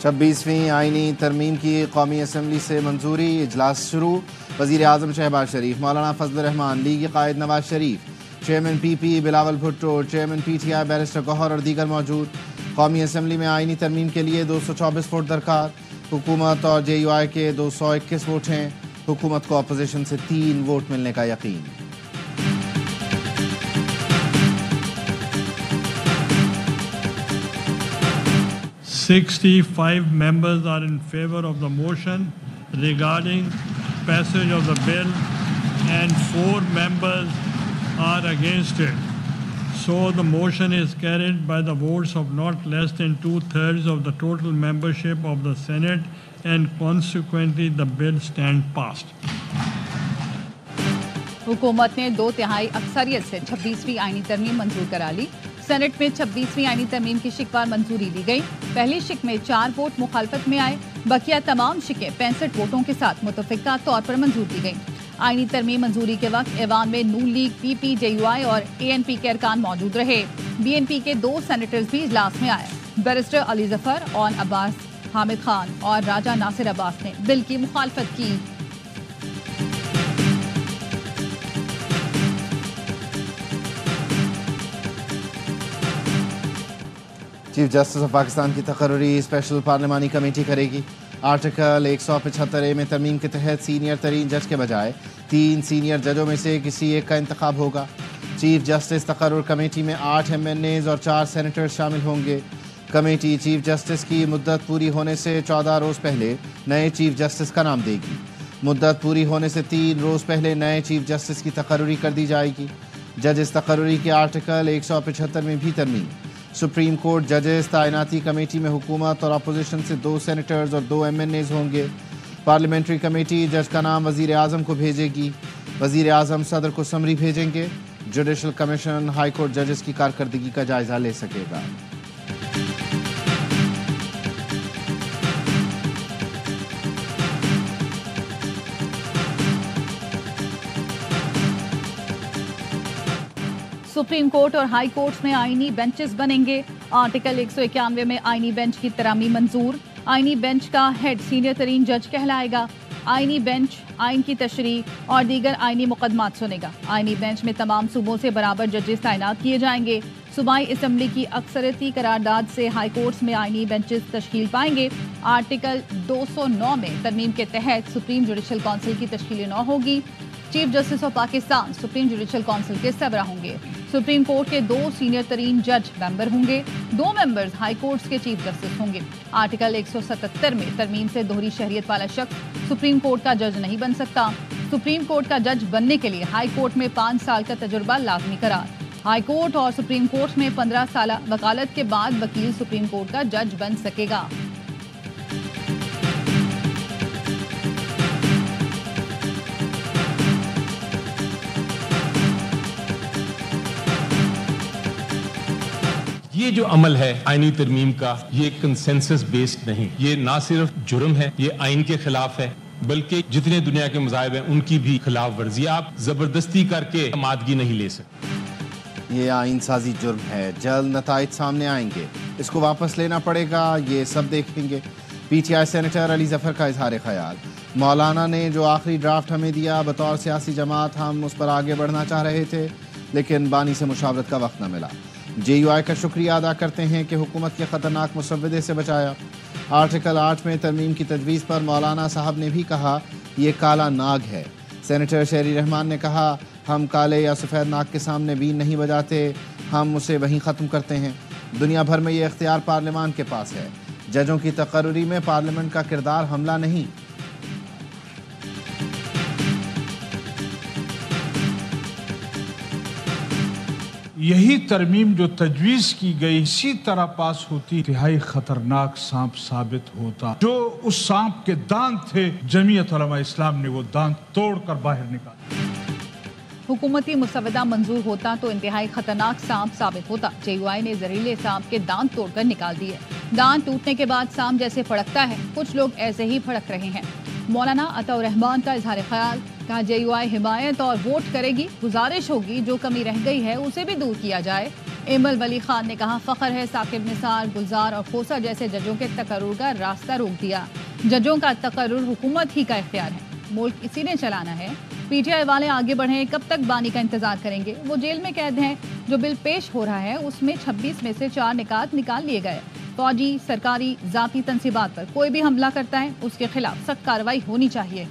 26ویں آئینی ترمیم کی قومی اسمبلی سے منظوری، اجلاس شروع۔ وزیر اعظم شہباز شریف، مولانا فضل الرحمان، لیگی قائد Nawaz Sharif, chairman P P Bilawal Bhutto, chairman P T I barrister Gohar اور دیگر موجود۔ قومی اسمبلی میں آئینی ترمیم کے لیے 224 ووٹ درکار۔ حکومت اور جے یو آئی کے 221 ووٹ ہیں۔ حکومت کو اپوزیشن سے 3 ووٹ ملنے کا یقین۔ Sixty-five members are in favor of the motion regarding passage of the bill and 4 members are against it. So the motion is carried by the votes of not less than 2/3 of the total membership of the Senate and consequently the bill stands passed. حکومت نے 2/3 اکثریت سے 26ویں آئینی ترمیم منظور کرا لی۔ Saint میں 26ویں آئینی ترمیم کی شکوار منظوری دی گئی۔ پہلی شک میں 4 ووٹ مخالفت میں آئے، بقیہ تمام شکیں 65 ووٹوں کے ساتھ متفقہ طور پر منظور کی گئیں۔ آئینی ترمیم منظوری کے وقت ایوان میں نون league, P P, J you آئی اور اے این پی کے ارکان موجود رہے۔ بی این پی کے 2 سینیٹرز بھی اجلاس میں آئے۔ بیرسٹر علی ظفر، اون عباس، حامد خان اور راجہ ناصر عباس نے بل کی مخالفت کی۔ چیف جسٹس آف پاکستان کی تقرری اسپیشل پارلیمانی کمیٹی کرے گی۔ آرٹیکل 175A میں ترمیم کے تحت سینئر ترین جج کے بجائے 3 سینئر ججوں میں سے کسی ایک کا انتخاب ہوگا۔ چیف جسٹس تقرر کمیٹی میں 8 MNAs اور 4 سینیٹر شامل ہوں گے۔ کمیٹی چیف جسٹس کی مدت پوری ہونے سے 14 روز پہلے نئے چیف جسٹس کا نام دے گی۔ مدت پوری ہونے سے 3 روز پہلے نئے چیف جسٹس کی تقرری کر دی جائے گی۔ ججز تقرری کے آرٹیکل 175 میں بھی ترمیم۔ سپریم کورٹ ججز تعیناتی کمیٹی میں حکومت اور اپوزیشن سے 2 سینیٹرز اور 2 MNAs ہوں گے۔ پارلیمنٹری کمیٹی جج کا نام وزیر اعظم کو بھیجے گی۔ وزیر اعظم صدر کو سمری بھیجیں گے۔ جوڈیشل کمیشن ہائی کورٹ ججز کی کارکردگی کا جائزہ لے سکے گا۔ سپریم کورٹ اور ہائی کورٹس میں آئینی بینچز بنیں گے۔ آرٹیکل 191 میں آئینی بینچ کی ترامی منظور۔ آئینی بینچ کا ہیڈ سینئر ترین جج کہلائے گا۔ آئینی بینچ آئین کی تشریح اور دیگر آئینی مقدمات سنے گا۔ آئینی بینچ میں تمام صوبوں سے برابر ججز تعینات کیے جائیں گے۔ صوبائی اسمبلی کی اکثریتی قرارداد سے ہائی کورٹس میں آئینی بینچز تشکیل پائیں گے۔ آرٹیکل 209 میں ترمیم کے تحت سپریم جوڈیشل کونسل کی تشکیل نو ہوگی۔ Chief justice of Pakistan supreme judicial council کے سربراہ ہوں گے۔ سپریم کورٹ کے 2 سینئر ترین جج ممبر ہوں گے۔ 2 ممبرز ہائی کورٹس کے چیف جسٹس ہوں گے۔ آرٹیکل 177 میں ترمیم سے دوہری شہریت والا شخص سپریم کورٹ کا جج نہیں بن سکتا۔ سپریم کورٹ کا جج بننے کے لیے ہائی کورٹ میں 5 سال کا تجربہ لازمی قرار۔ ہائی کورٹ اور سپریم کورٹ میں 15 سالہ وکالت کے بعد وکیل سپریم کورٹ کا جج بن سکے گا۔ یہ جو عمل ہے آئینی ترمیم کا، یہ کنسنسس بیسڈ نہیں، یہ نہ صرف جرم ہے، یہ آئین کے خلاف ہے، بلکہ جتنے دنیا کے مذاہب ہیں ان کی بھی خلاف ورزی۔ آپ زبردستی کر کے آمادگی نہیں لے سکتے۔ یہ آئین سازی جرم ہے، جلد نتائج سامنے آئیں گے، اس کو واپس لینا پڑے گا، یہ سب دیکھیں گے۔ پی ٹی آئی سینیٹر علی ظفر کا اظہار خیال، مولانا نے جو آخری ڈرافٹ ہمیں دیا، بطور سیاسی جماعت ہم اس پر آگے بڑھنا چاہ رہے تھے، لیکن بانی سے مشاورت کا وقت نہ ملا۔ جے یو آئی کا شکریہ ادا کرتے ہیں کہ حکومت کے خطرناک مسودے سے بچایا۔ آرٹیکل 8 میں ترمیم کی تجویز پر مولانا صاحب نے بھی کہا یہ کالا ناگ ہے۔ سینیٹر شہری رحمان نے کہا ہم کالے یا سفید ناگ کے سامنے بین نہیں بجاتے، ہم اسے وہیں ختم کرتے ہیں۔ دنیا بھر میں یہ اختیار پارلیمان کے پاس ہے۔ ججوں کی تقرری میں پارلیمنٹ کا کردار حملہ نہیں۔ یہی ترمیم جو تجویز کی گئی اسی طرح پاس ہوتی، انتہائی خطرناک سانپ ثابت ہوتا۔ جو اس سانپ کے دانت تھے، جمعیت علماء اسلام نے وہ دانت توڑ کر باہر نکالا۔ حکومتی مسودہ منظور ہوتا تو انتہائی خطرناک سانپ ثابت ہوتا۔ جے یو آئی نے زہریلے سانپ کے دانت توڑ کر نکال دیے۔ دانت ٹوٹنے کے بعد سانپ جیسے پھڑکتا ہے، کچھ لوگ ایسے ہی پھڑک رہے ہیں۔ مولانا عطا الرحمان کا اظہار خیال، کہا جے یو آئی حمایت اور ووٹ کرے گی، گزارش ہوگی جو کمی رہ گئی ہے اسے بھی دور کیا جائے۔ ایمل ولی خان نے کہا فخر ہے ثاقب نثار، گلزار اور کھوسہ جیسے ججوں کے تقرر کا راستہ روک دیا۔ ججوں کا تقرر حکومت ہی کا اختیار ہے، ملک اسی نے چلانا ہے۔ پی ٹی آئی والے آگے بڑھیں، کب تک بانی کا انتظار کریں گے؟ وہ جیل میں قید ہیں۔ جو بل پیش ہو رہا ہے اس میں 26 میں سے 4 نکات نکال لیے گئے۔ فوجی، سرکاری، ذاتی تنصیبات پر کوئی بھی حملہ کرتا ہے اس کے خلاف سخت کارروائی ہونی چاہیے۔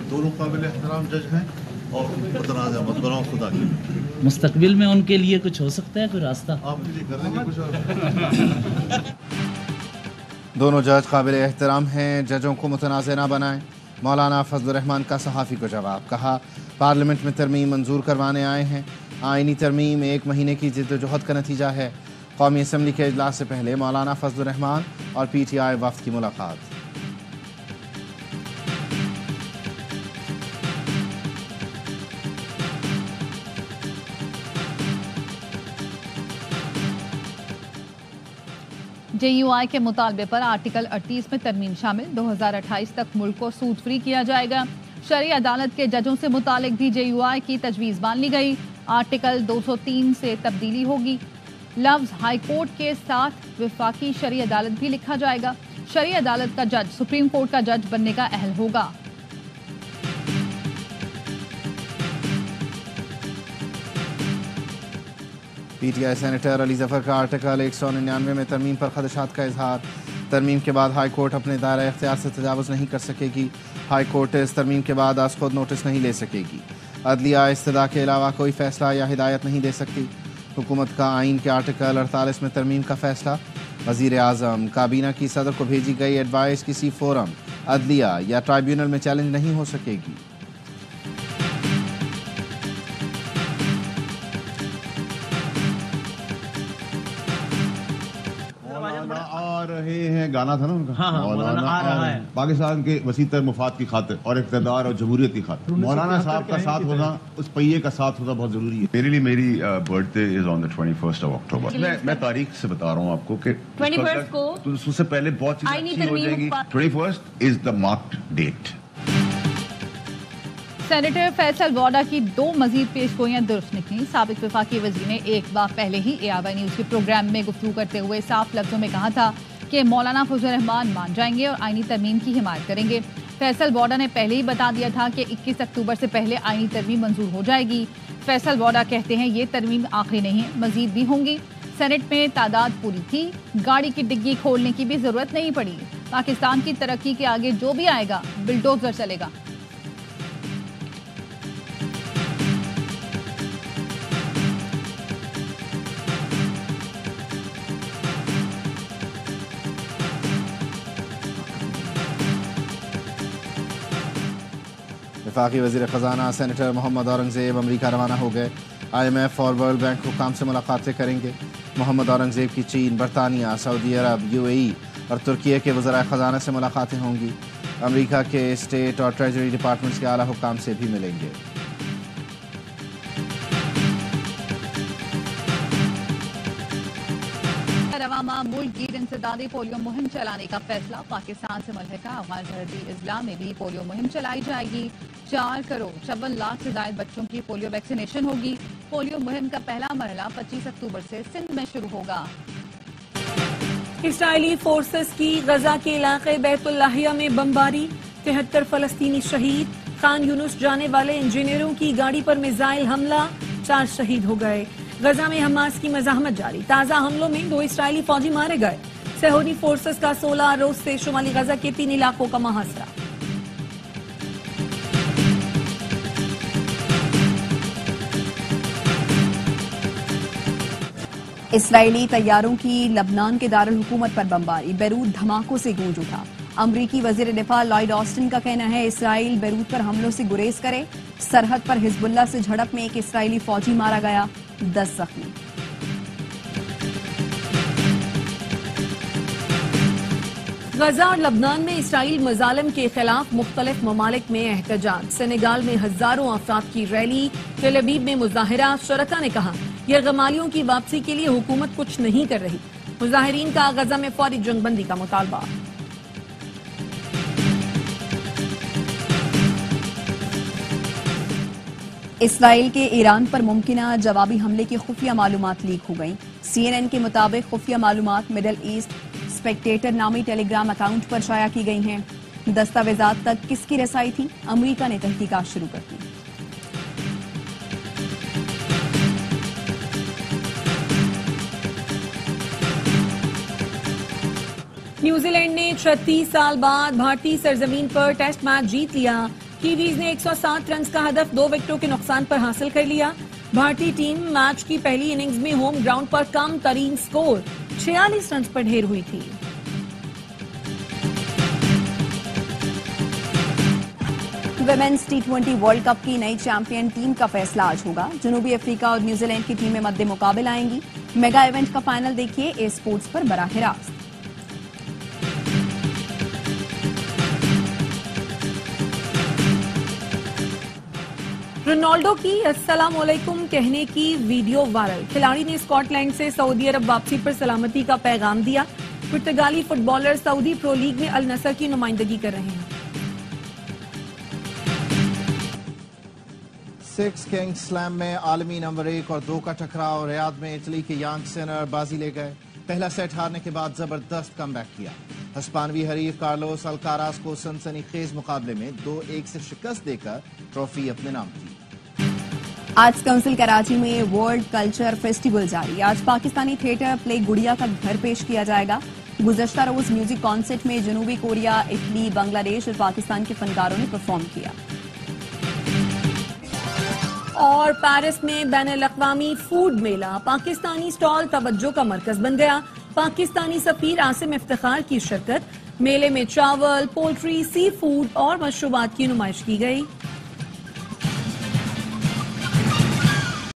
دونوں قابل احترام جج ہیں اور متنازع متبروں خدا کے مستقبل میں ان کے لیے کچھ ہو سکتا ہے، کوئی راستہ آپ کے لیے کر دیں گے کچھ اور؟ دونوں جج قابل احترام ہیں، ججوں کو متنازع نہ بنائیں۔ مولانا فضل الرحمان کا صحافی کو جواب، کہا پارلیمنٹ میں ترمیم منظور کروانے آئے ہیں۔ آئینی ترمیم 1 مہینے کی جدوجہد کا نتیجہ ہے۔ قومی اسمبلی کے اجلاس سے پہلے مولانا فضل الرحمان اور پی ٹی آئی وفد کی ملاقات۔ جے یو آئی کے مطالبے پر آرٹیکل 38 میں ترمیم شامل، 2028 تک ملک کو سود فری کیا جائے گا۔ شرعی عدالت کے ججوں سے متعلق بھی جے یو آئی کی تجویز مان لی گئی۔ آرٹیکل 203 سے تبدیلی ہوگی۔ لفظ ہائی کورٹ کے ساتھ وفاقی شرعی عدالت بھی لکھا جائے گا۔ شرعی عدالت کا جج سپریم کورٹ کا جج بننے کا اہل ہوگا۔ پی ٹی آئی سینیٹر علی ظفر کا آرٹیکل 199 میں ترمیم پر خدشات کا اظہار۔ ترمیم کے بعد ہائی کورٹ اپنے دائرہ اختیار سے تجاوز نہیں کر سکے گی۔ ہائی کورٹ اس ترمیم کے بعد از خود نوٹس نہیں لے سکے گی۔ عدلیہ استدعاء کے علاوہ کوئی فیصلہ یا ہدایت نہیں دے سکتی۔ حکومت کا آئین کے آرٹیکل 48 میں ترمیم کا فیصلہ۔ وزیر اعظم کابینہ کی صدر کو بھیجی گئی ایڈوائس کسی فورم، عدلیہ یا ٹرائیبیونل میں چیلنج نہیں ہو سکے گی۔ آ رہے ہیں، گانا تھا نا ان کا، مولانا آ رہے ہیں، پاکستان کے وسیع تر مفاد کی خاطر اور اقتدار اور جمہوریت کی خاطر مولانا صاحب کا ساتھ ہونا، اس پہیے کا ساتھ ہونا بہت ضروری ہے۔ میرے لیے میری birth day is on the 21st of October۔ میں تاریخ سے بتا رہا ہوں آپ کو کہ 21st کو اس سے پہلے بہت چیزیں اچھی ہو جائیں گی۔ 21st is the marked date۔ Senator Faisal Voda کی 2 مزید پیش گوئیاں درست نکلیں۔ سابق وفاقی وزیر نے ایک بار پہلے ہی ARY نیوز کے پروگرام میں گفتگو کرتے ہوئے صاف لفظوں میں کہا تھا کہ مولانا فضل الرحمان مان جائیں گے اور آئینی ترمیم کی حمایت کریں گے۔ فیصل ووڈا نے پہلے ہی بتا دیا تھا کہ 21 اکتوبر سے پہلے آئینی ترمیم منظور ہو جائے گی۔ فیصل ووڈا کہتے ہیں یہ ترمیم آخری نہیں ہے، مزید بھی ہوں گی۔ سینٹ میں تعداد پوری تھی، گاڑی کی ڈگی کھولنے کی بھی ضرورت نہیں پڑی۔ پاکستان کی ترقی کے آگے جو بھی آئے گا بلڈوزر چلے گا۔ وفاقی وزیر خزانہ سینیٹر محمد اورنگزیب امریکہ روانہ ہو گئے۔ IMF اور ورلڈ بینک حکام سے ملاقاتیں کریں گے۔ محمد اورنگزیب کی چین، برطانیہ، سعودی عرب، UAE اور ترکیہ کے وزراء خزانہ سے ملاقاتیں ہوں گی۔ امریکہ کے اسٹیٹ اور ٹریجری ڈپارٹمنٹس کے اعلیٰ حکام سے بھی ملیں گے۔ رواں ملک گیر انسدادی پولیو مہم چلانے کا فیصلہ۔ پاکستان سے ملحقہ افغان سرحدی اضلاع میں بھی پولیو مہم چلائی جائے گی۔ 4,56,00,000 سے زائد بچوں کی پولیو ویکسینیشن ہوگی۔ پولیو مہم کا پہلا مرحلہ 25 اکتوبر سے سندھ میں شروع ہوگا۔ اسرائیلی فورسز کی غزہ کے علاقے بیت اللحیہ میں بمباری، 73 فلسطینی شہید۔ خان یونس جانے والے انجینئروں کی گاڑی پر میزائل حملہ، 4 شہید ہو گئے۔ غزہ میں حماس کی مزاحمت جاری، تازہ حملوں میں 2 اسرائیلی فوجی مارے گئے۔ صہیونی فورسز کا 16 روز سے شمالی غزہ کے 3 علاقوں کا محاصرہ۔ اسرائیلی طیاروں کی لبنان کے دارالحکومت پر بمباری، بیروت دھماکوں سے گونج اٹھا۔ امریکی وزیر دفاع لائیڈ آسٹن کا کہنا ہے اسرائیل بیروت پر حملوں سے گریز کرے۔ سرحد پر حزب اللہ سے جھڑپ میں 1 اسرائیلی فوجی مارا گیا، 10 زخمی۔ غزہ اور لبنان میں اسرائیل مظالم کے خلاف مختلف ممالک میں احتجاج۔ سینیگال میں ہزاروں افراد کی ریلی، تل ابیب میں مظاہرہ۔ شرکا نے کہا یرغمالیوں کی واپسی کے لیے حکومت کچھ نہیں کر رہی، مظاہرین کا غزہ میں فوری جنگ بندی کا مطالبہ۔ اسرائیل کے ایران پر ممکنہ جوابی حملے کی خفیہ معلومات لیک ہو گئیں۔ CNN کے مطابق خفیہ معلومات مڈل ایسٹ اسپیکٹیٹر نامی ٹیلی گرام اکاؤنٹ پر شائع کی گئی ہیں۔ دستاویزات تک کس کی رسائی تھی؟ امریکہ نے تحقیقات شروع کر دی۔ نیوزی لینڈ نے 36 سال بعد بھارتی سرزمین پر ٹیسٹ میچ جیت لیا۔ کیویز نے 107 رنز کا ہدف 2 وکٹوں کے نقصان پر حاصل کر لیا۔ بھارتی ٹیم میچ کی پہلی اننگز میں ہوم گراؤنڈ پر کم ترین سکور 46 رنز پر ڈھیر ہوئی تھی۔ ویمنز T20 ورلڈ کپ کی نئی چیمپئن ٹیم کا فیصلہ آج ہوگا۔ جنوبی افریقہ اور نیوزی لینڈ کی ٹیمیں مد مقابل آئیں گی۔ میگا ایونٹ کا فائنل دیکھیے اے اسپورٹس پر براہ راست۔ رونالڈو کی السلام علیکم کہنے کی ویڈیو وائرل۔ کھلاڑی نے اسکاٹ لینڈ سے سعودی عرب واپسی پر سلامتی کا پیغام دیا۔ پرتگالی فٹ بالر سعودی پرو لیگ میں النصر کی نمائندگی کر رہے ہیں۔ 6 کنگز سلیم میں عالمی نمبر 1 اور 2 کا ٹکراؤ۔ ریاض میں اٹلی کے یانگ سینر بازی لے گئے۔ پہلا سیٹ ہارنے کے بعد زبردست کم بیک کیا۔ ہسپانوی حریف کارلوس الکاراز کو سنسنی خیز مقابلے میں 2-1 سے شکست دے کر ٹرافی اپنے نام کی۔ آرٹس کونسل کراچی میں ورلڈ کلچر فیسٹیول جاری۔ آج پاکستانی تھیٹر پلے گڑیا کا گھر پیش کیا جائے گا۔ گزشتہ روز میوزک کانسرٹ میں جنوبی کوریا، اٹلی، بنگلہ دیش اور پاکستان کے فنکاروں نے پرفارم کیا۔ اور پیرس میں بین الاقوامی فوڈ میلہ، پاکستانی سٹال توجہ کا مرکز بن گیا۔ پاکستانی سفیر عاصم افتخار کی شرکت۔ میلے میں چاول، پولٹری، سی فوڈ اور مشروبات کی نمائش کی گئی۔